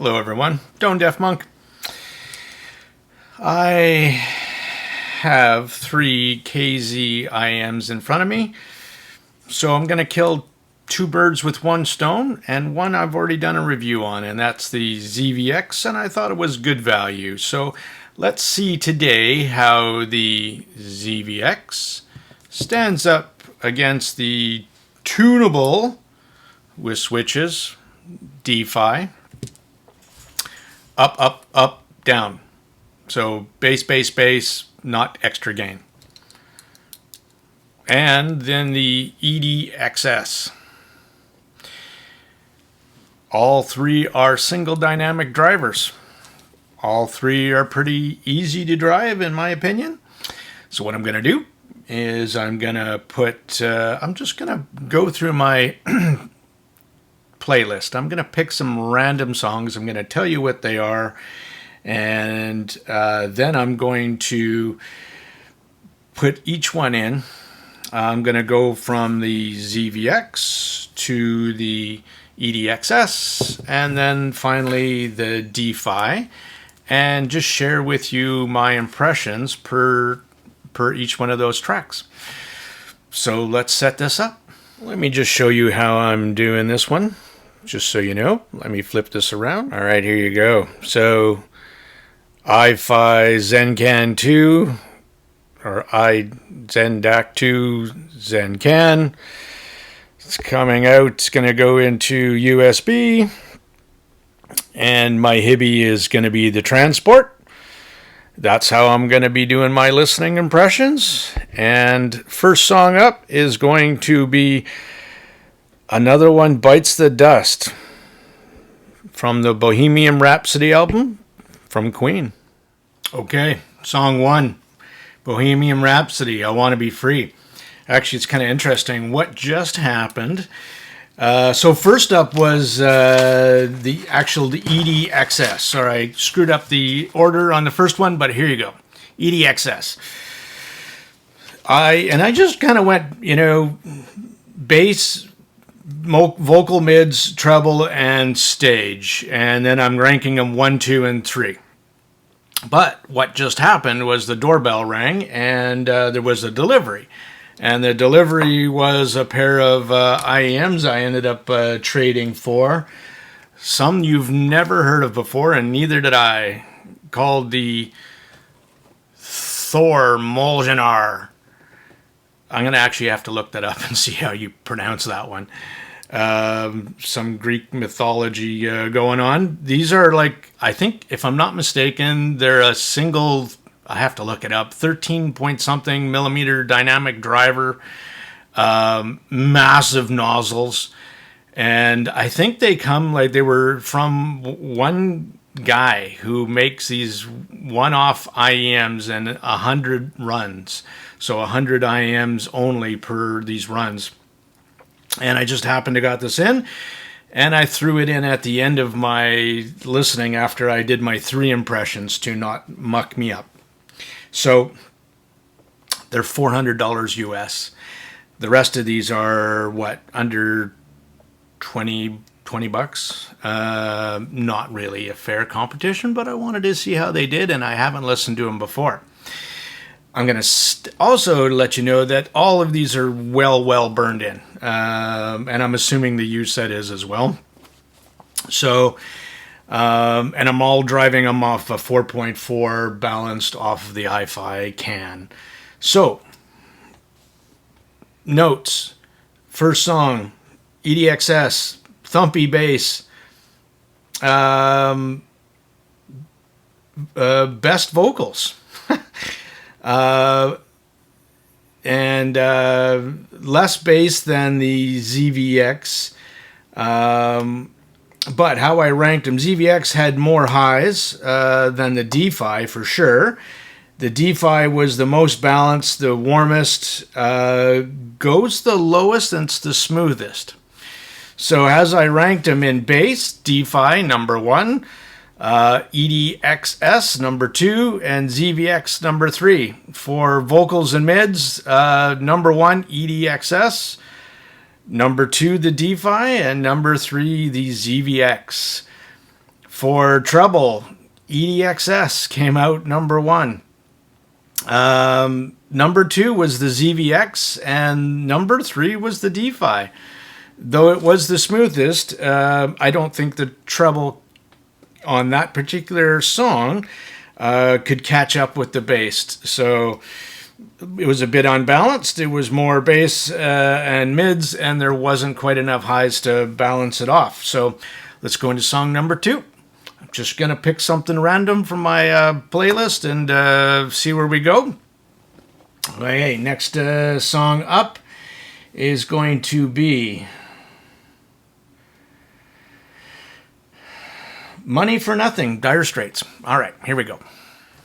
Hello everyone, Tone Deaf Monk. I have 3 KZ IMs in front of me, so I'm going to kill 2 birds with 1 stone, and one I've already done a review on, and that's the ZVX, and I thought it was good value. So let's see today how the ZVX stands up against the tunable with switches DeFi. Up, up, up, down. So bass, bass, bass, not extra gain. And then the EDXS. All 3 are single dynamic drivers. All 3 are pretty easy to drive in my opinion. So what I'm going to do is I'm going to put, I'm just going to go through my playlist. I'm going to pick some random songs. I'm going to tell you what they are, and then I'm going to put each one in. I'm going to go from the ZVX to the EDXS, and then finally the DeFi, and just share with you my impressions per each one of those tracks. So let's set this up. Let me just show you how I'm doing this one. Just so you know, let me flip this around. All right, here you go. So, i-Fi Zencan 2, or iZenDAC 2 Zencan. It's coming out. It's going to go into USB. And my Hibby is going to be the transport. That's how I'm going to be doing my listening impressions. And first song up is going to be Another One Bites the Dust from the Bohemian Rhapsody album from Queen. Okay, song 1, Bohemian Rhapsody, I Want to Be Free. Actually, it's kind of interesting what just happened. So first up was the EDXS. Sorry, I screwed up the order on the first one, but here you go. EDXS. I just kind of went, bass, vocal mids, treble, and stage, and then I'm ranking them 1, 2, and 3. But what just happened was the doorbell rang, and there was a delivery, and the delivery was a pair of IEMs I ended up trading for. Some you've never heard of before, and neither did I, called the Thor Molgenar. I'm going to actually have to look that up and see how you pronounce that one. Some Greek mythology going on. These are I think, if I'm not mistaken, they're a single, I have to look it up, 13 point something millimeter dynamic driver, massive nozzles. And I think they come, they were from one guy who makes these one-off IEMs and 100 runs. So 100 IEMs only per these runs. And I just happened to got this in, and I threw it in at the end of my listening after I did my 3 impressions to not muck me up. So they're $400 US. The rest of these are, under 20 bucks? Not really a fair competition, but I wanted to see how they did, and I haven't listened to them before. I'm going to also let you know that all of these are well burned in. And I'm assuming the U set is as well. So, and I'm all driving them off a 4.4 balanced off of the i-Fi can. So, notes. First song, EDXS, thumpy bass. Best vocals. And less bass than the ZVX. But how I ranked them, ZVX had more highs than the DeFi for sure. The DeFi was the most balanced, the warmest, goes the lowest, and it's the smoothest. So as I ranked them in bass, DeFi number 1, EDXS number 2, and ZVX number 3. For vocals and mids, number 1 EDXS, number 2 the DeFi, and number 3 the ZVX. For treble, EDXS came out number 1. Number 2 was the ZVX, and number 3 was the DeFi. Though it was the smoothest, I don't think the treble on that particular song could catch up with the bass. So it was a bit unbalanced. It was more bass and mids, and there wasn't quite enough highs to balance it off. So let's go into song number 2. I'm just going to pick something random from my playlist and see where we go. Okay, next song up is going to be Money for Nothing, Dire Straits. All right, here we go.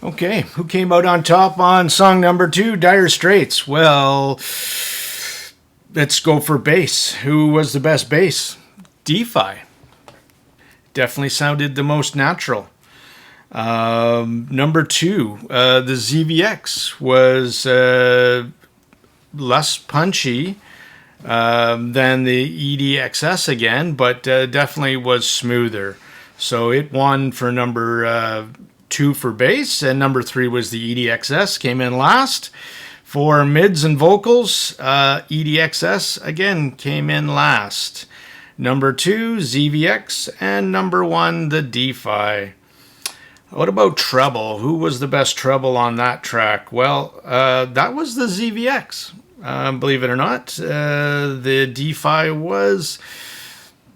Okay, who came out on top on song number 2, Dire Straits? Well, let's go for bass. Who was the best bass? DeFi. Definitely sounded the most natural. Number 2, the ZVX was less punchy than the EDXS again, but definitely was smoother. So it won for number 2 for bass, and number 3 was the EDXS, came in last. For mids and vocals, EDXS again came in last. Number 2, ZVX, and number 1, the DeFi. What about treble? Who was the best treble on that track? Well, that was the ZVX. Believe it or not, the DeFi was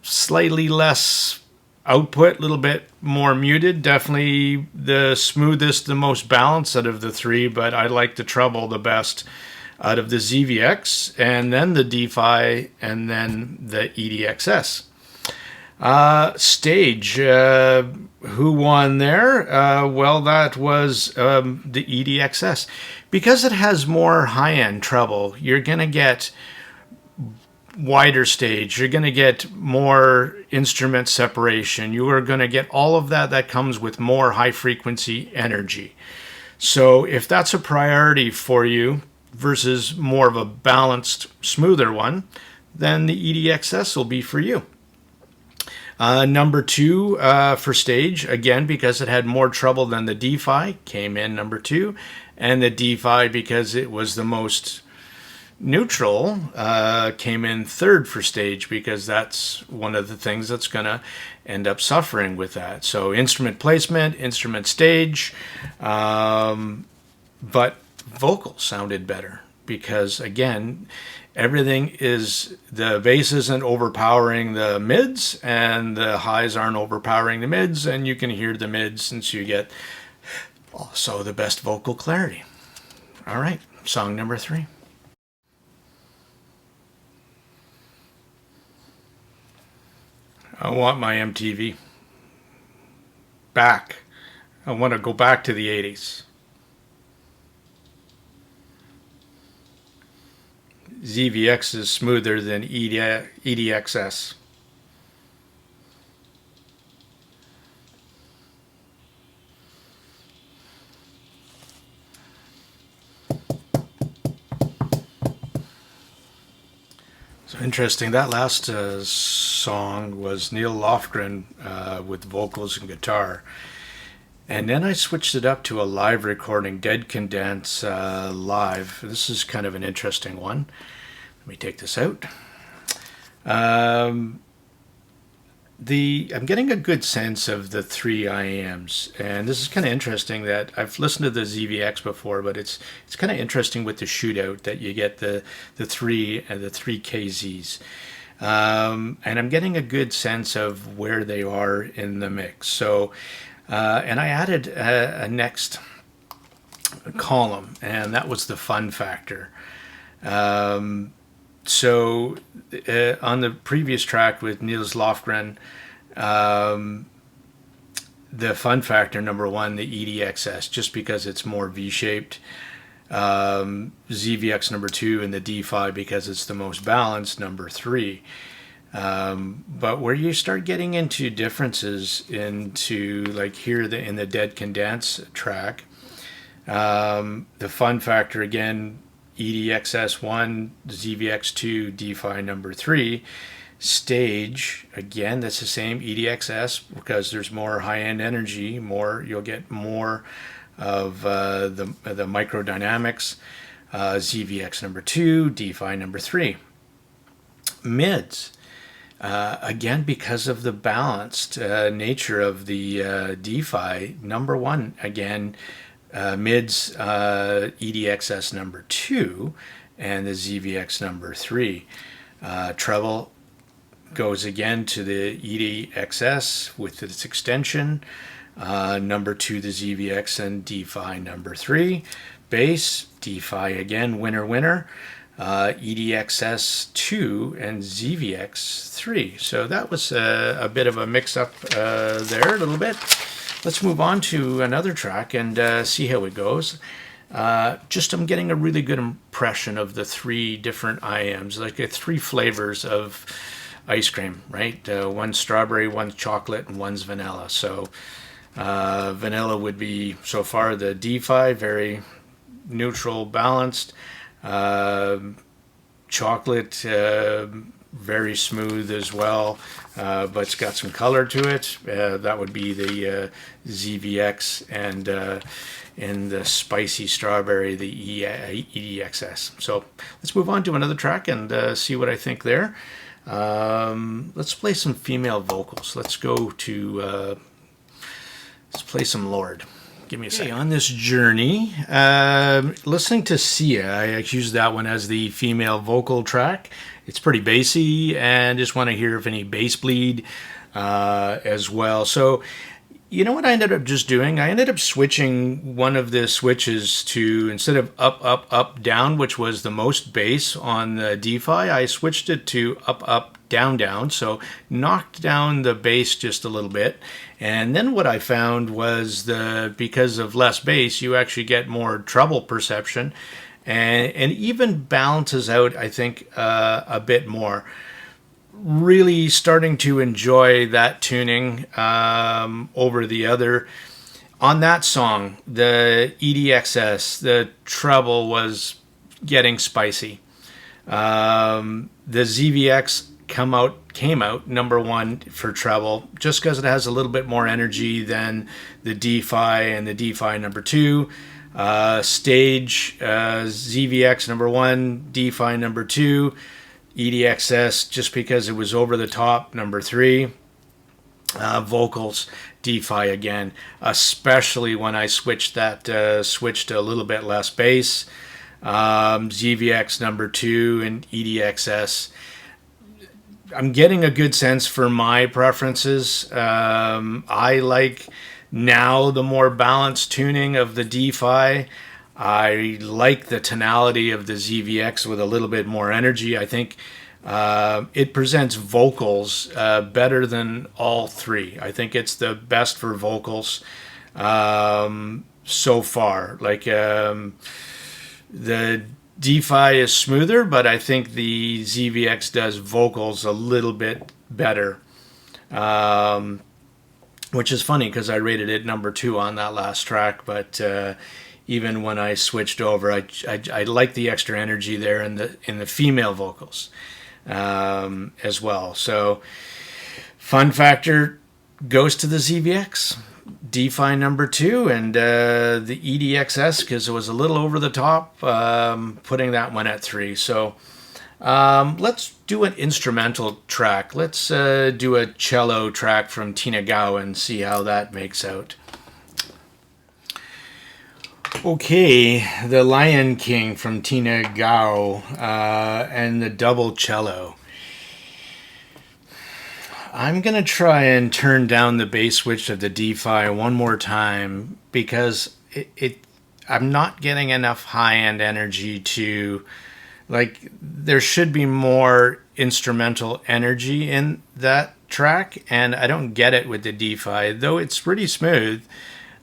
slightly less output, a little bit more muted. Definitely the smoothest, the most balanced out of the 3, but I like the treble the best out of the ZVX, and then the DeFi, and then the EDXS. Stage, who won there? Well, that was the EDXS. Because it has more high-end treble, you're going to get wider stage, you're going to get more instrument separation, you are going to get all of that comes with more high-frequency energy. So if that's a priority for you versus more of a balanced, smoother one, then the EDXS will be for you. Number 2 for stage, again, because it had more treble than the DeFi, came in number 2. And the DeFi, because it was the most neutral, came in 3rd for stage, because that's one of the things that's going to end up suffering with that. So instrument placement, instrument stage, but vocals sounded better because, again, everything is, the bass isn't overpowering the mids and the highs aren't overpowering the mids, and you can hear the mids since you get also the best vocal clarity. All right, song number 3. I want my MTV back. I want to go back to the 80s. ZVX is smoother than EDXS. So interesting, that last song was Neil Lofgren with vocals and guitar. And then I switched it up to a live recording, Dead Can Dance live. This is kind of an interesting one. Let me take this out. I'm getting a good sense of the 3 IAMs, and this is kind of interesting that I've listened to the ZVX before, but it's kind of interesting with the shootout that you get the 3 and the 3 KZs. And I'm getting a good sense of where they are in the mix. So. And I added a next column, and that was the fun factor. So on the previous track with Niels Lofgren, the fun factor, number 1, the EDXS, just because it's more V-shaped. ZVX number 2, and the DeFi because it's the most balanced, number 3. But where you start getting into differences into, like here in the Dead Can Dance track, the fun factor again, EDXS 1, ZVX 2, DeFi number 3. Stage, again, that's the same, EDXS, because there's more high-end energy, you'll get more of the microdynamics. ZVX number 2, DeFi number 3. Mids, again, because of the balanced nature of the DeFi, number 1, again, mids, EDXS number 2, and the ZVX number 3. Treble goes again to the EDXS with its extension. Number 2, the ZVX, and DeFi number 3. Bass, DeFi again, winner, winner. EDXS 2 and ZVX 3. So that was a bit of a mix-up there, a little bit. Let's move on to another track and see how it goes. I'm getting a really good impression of the 3 different IMs, like 3 flavors of ice cream, right? One's strawberry, one's chocolate, and one's vanilla. So vanilla would be, so far, the DeFi, very neutral, balanced. Chocolate, very smooth as well, but it's got some color to it. That would be the ZVX, and in the spicy strawberry, the EDXS. So let's move on to another track and see what I think there. Let's play some female vocals. Let's go to, let's play some Lord. Give me a second. On this journey, listening to Sia, I use that one as the female vocal track. It's pretty bassy, and just want to hear if any bass bleed as well. So, you know what I ended up just doing? I ended up switching one of the switches to, instead of up, up, up, down, which was the most bass on the DeFi, I switched it to up, up, down, down. So knocked down the bass just a little bit. And then what I found was because of less bass, you actually get more treble perception, and even balances out, I think, a bit more. Really starting to enjoy that tuning over the other. On that song, the EDXS, the treble was getting spicy. The ZVX came out number 1 for treble, just because it has a little bit more energy than the DeFi and the DeFi number 2. Stage, ZVX number 1, DeFi number 2. EDXS, just because it was over the top, number 3. Vocals, DeFi again, especially when I switched to a little bit less bass. ZVX number 2 and EDXS. I'm getting a good sense for my preferences. I like now the more balanced tuning of the DeFi. I like the tonality of the ZVX with a little bit more energy. I think it presents vocals better than all 3. I think it's the best for vocals so far. Like the DeFi is smoother, but I think the ZVX does vocals a little bit better. Which is funny because I rated it number 2 on that last track, but even when I switched over, I like the extra energy there in the female vocals as well. So fun factor goes to the ZVX, DeFi number 2, and the EDXS, because it was a little over the top, putting that one at 3. So let's do an instrumental track. Let's do a cello track from Tina Gao and see how that makes out. Okay, The Lion King from Tina Gao and the double cello. I'm going to try and turn down the bass switch of the DeFi one more time because I'm not getting enough high-end energy to, like, there should be more instrumental energy in that track, and I don't get it with the DeFi. Though it's pretty smooth,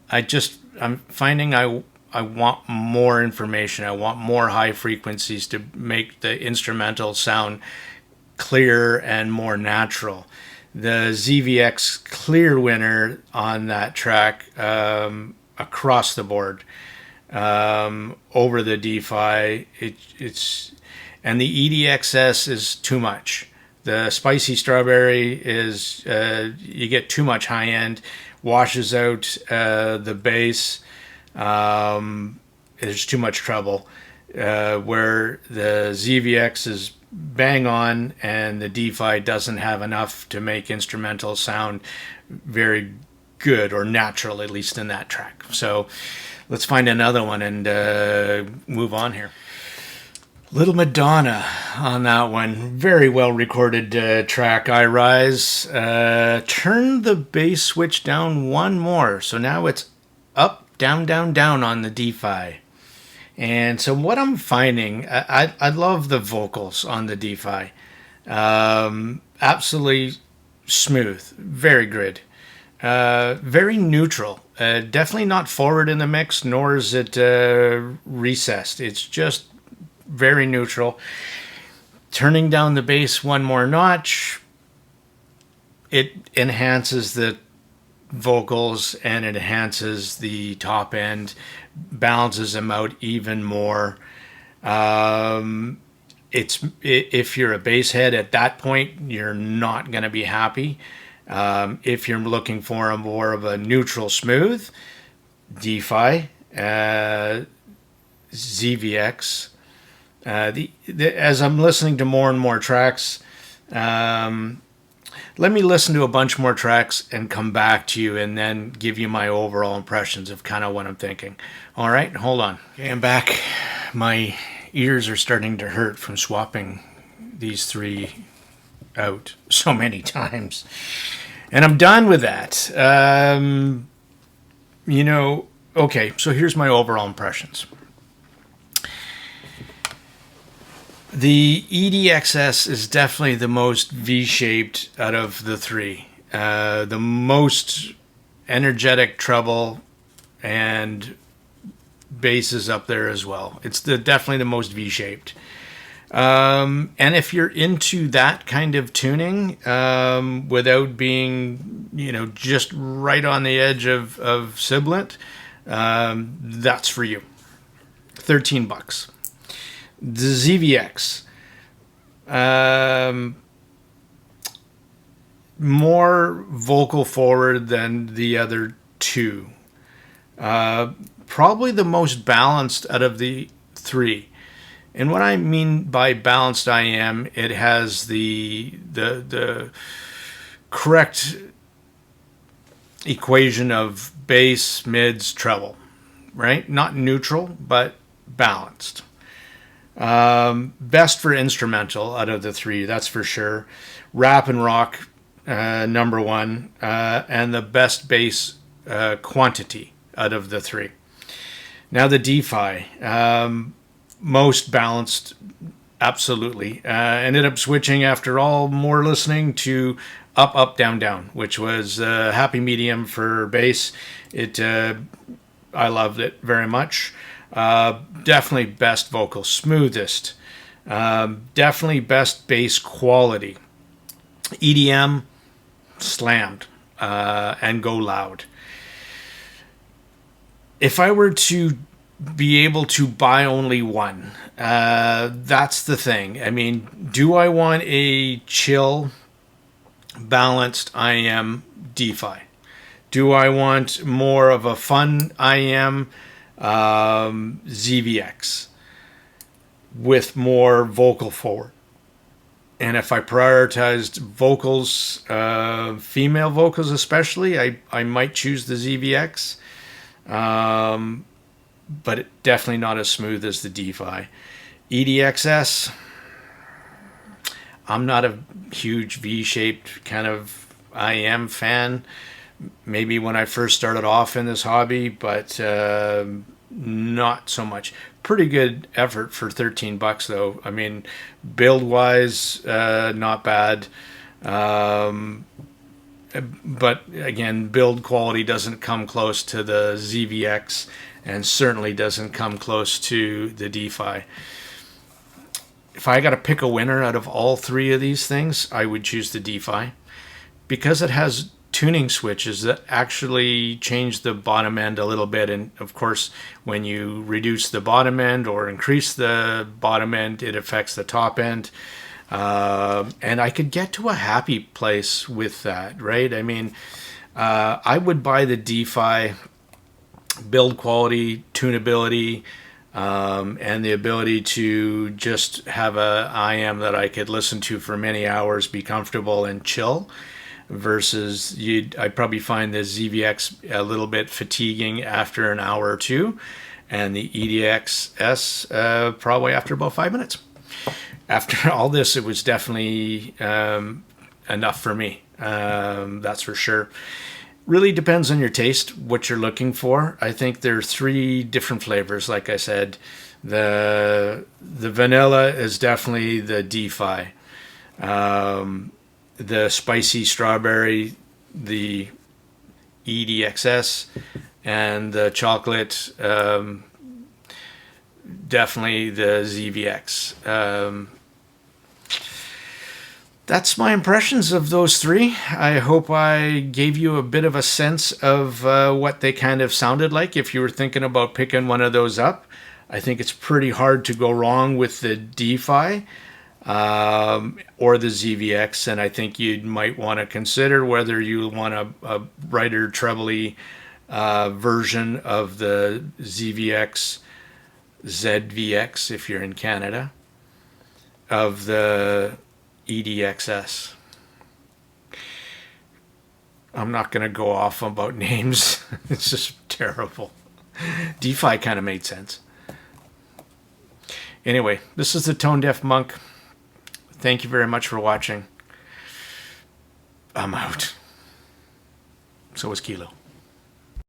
I'm finding I want more information. I want more high frequencies to make the instrumental sound clearer and more natural. The ZVX clear winner on that track across the board over the DeFi. It's and the EDXS is too much. The spicy strawberry is you get too much high end, washes out the bass. There's too much treble. Where the ZVX is bang on, and the DeFi doesn't have enough to make instrumental sound very good or natural, at least in that track. So let's find another one and move on here. Little Madonna on that one. Very well recorded track, I Rise. Turn the bass switch down one more. So now it's up, down, down, down on the DeFi. And so what I'm finding, I love the vocals on the DeFi. Absolutely smooth, very good, very neutral. Definitely not forward in the mix, nor is it recessed. It's just very neutral. Turning down the bass one more notch, it enhances the vocals and it enhances the top end, balances them out even more. If you're a bass head at that point, you're not going to be happy. If you're looking for a more of a neutral smooth, DeFi, ZVX. As I'm listening to more and more tracks, let me listen to a bunch more tracks and come back to you and then give you my overall impressions of kind of what I'm thinking. All right, hold on. Okay, I'm back. My ears are starting to hurt from swapping these three out so many times. And I'm done with that. Okay, so here's my overall impressions. The EDXS is definitely the most V-shaped out of the three. The most energetic treble and bass is up there as well. It's definitely the most V-shaped. And if you're into that kind of tuning, without being, just right on the edge of sibilant, that's for you. $13. The ZVX, more vocal forward than the other two. Probably the most balanced out of the three. And what I mean by balanced, it has the correct equation of bass, mids, treble, right? Not neutral, but balanced. Best for instrumental out of the three, that's for sure. Rap and rock, number one, and the best bass quantity out of the three. Now the DeFi, most balanced, absolutely. Ended up switching after all more listening to up, up, down, down, which was a happy medium for bass. I loved it very much. Definitely best vocal, smoothest. Definitely best bass quality. EDM, slammed, and go loud. If I were to be able to buy only one, that's the thing. I mean, do I want a chill, balanced IM DeFi? Do I want more of a fun IM ZVX with more vocal forward? And if I prioritized vocals, female vocals especially, I might choose the ZVX, but definitely not as smooth as the DeFi. EDXS, I'm not a huge V-shaped kind of IM fan. Maybe when I first started off in this hobby, but not so much. Pretty good effort for $13 though. I mean, build wise, not bad. But again, build quality doesn't come close to the ZVX and certainly doesn't come close to the DeFi. If I got to pick a winner out of all three of these things, I would choose the DeFi because it has tuning switches that actually change the bottom end a little bit. And of course, when you reduce the bottom end or increase the bottom end, it affects the top end. And I could get to a happy place with that, right? I mean, I would buy the DeFi build quality, tunability, and the ability to just have a IM that I could listen to for many hours, be comfortable and chill. Versus I'd probably find the ZVX a little bit fatiguing after an hour or two, and the EDXS probably after about 5 minutes. After all this, it was definitely enough for me. That's for sure. Really depends on your taste, what you're looking for. I think there are 3 different flavors. Like I said, the vanilla is definitely the DeFi. The spicy strawberry, the EDXS, and the chocolate, definitely the ZVX. That's my impressions of those 3. I hope I gave you a bit of a sense of what they kind of sounded like if you were thinking about picking one of those up. I think it's pretty hard to go wrong with the DeFi or the ZVX, and I think you might want to consider whether you want a brighter trebly version of the ZVX if you're in Canada, of the EDXS. I'm not going to go off about names. It's just terrible. DeFi kind of made sense. Anyway, this is the Tone Deaf Monk. Thank you very much for watching. I'm out. So is Kilo.